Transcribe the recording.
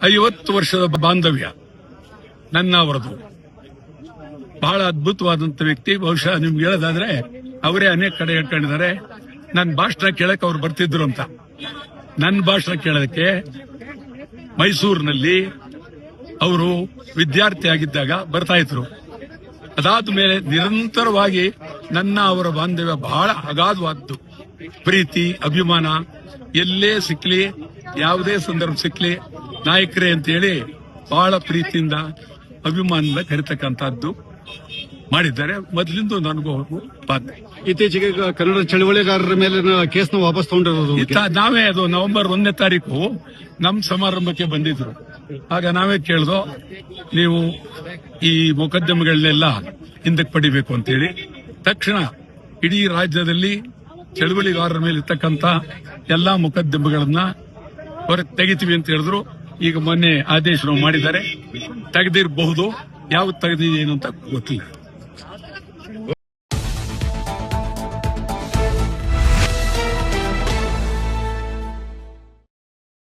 50 ವರ್ಷದ ಬಾಂಧವ್ಯ ನನ್ನ ಅವರದು. ಬಹಳ ಅದ್ಭುತವಾದಂತ ವ್ಯಕ್ತಿ. ಬಹುಶಃ ನಿಮ್ಗೆ ಹೇಳೋದಾದ್ರೆ ಅವರೇ ಅನೇಕ ಕಡೆ ಹೇಳ್ಕೊಂಡಿದ್ದಾರೆ, ನನ್ನ ಭಾಷಣ ಕೇಳಕ್ಕೆ ಅವ್ರು ಬರ್ತಿದ್ರು ಅಂತ. ನನ್ನ ಭಾಷಣ ಕೇಳೋದಕ್ಕೆ ಮೈಸೂರಿನಲ್ಲಿ ಅವರು ವಿದ್ಯಾರ್ಥಿ ಆಗಿದ್ದಾಗ ಬರ್ತಾ ಇದ್ರು. ಅದಾದ ಮೇಲೆ ನಿರಂತರವಾಗಿ ನನ್ನ ಅವರ ಬಾಂಧವ್ಯ ಬಹಳ ಅಗಾಧವಾದ್ದು. ಪ್ರೀತಿ, ಅಭಿಮಾನ, ಎಲ್ಲೇ ಸಿಕ್ಲಿ, ಯಾವುದೇ ಸಂದರ್ಭ ಸಿಕ್ಲಿ, ನಾಯಕರೇ ಅಂತೇಳಿ ಬಹಳ ಪ್ರೀತಿಯಿಂದ ಅಭಿಮಾನದಿಂದ ಕರಿತಕ್ಕಂಥದ್ದು ಮಾಡಿದ್ದಾರೆ. ಮೊದಲಿಂದ ನನಗೂ ಬಾಧ್ಯ. ಇತ್ತೀಚೆಗೆ ಕನ್ನಡ ಚಳವಳಿಗಾರರ ಮೇಲಿನ ಕೇಸ್ನ ವಾಪಸ್ ತಗೊಂಡಿರೋದು ನಾವೇ. ಅದು ನವೆಂಬರ್ 1ನೇ ತಾರೀಕು ನಮ್ಮ ಸಮಾರಂಭಕ್ಕೆ ಬಂದಿದ್ರು. ಆಗ ನಾವೇ ಕೇಳ್ದೋ, ನೀವು ಈ ಮೊಕದ್ದಮೆಗಳನ್ನೆಲ್ಲ ಹಿಂದಕ್ಕೆ ಪಡಿಬೇಕು ಅಂತೇಳಿ. ತಕ್ಷಣ ಇಡೀ ರಾಜ್ಯದಲ್ಲಿ ಚಳವಳಿಗಾರರ ಮೇಲೆ ಇರ್ತಕ್ಕಂಥ ಎಲ್ಲಾ ಮೊಕದ್ದಮೆಗಳನ್ನ ಹೊರಗೆ ತೆಗಿತೀವಿ ಅಂತ ಹೇಳಿದ್ರು. ಈಗ ಮೊನ್ನೆ ಆದೇಶ ಮಾಡಿದ್ದಾರೆ. ತೆಗೆದಿರಬಹುದು, ಯಾವ್ದು ತೆಗೆದಿದೆ ಏನು ಅಂತ ಗೊತ್ತಿಲ್ಲ.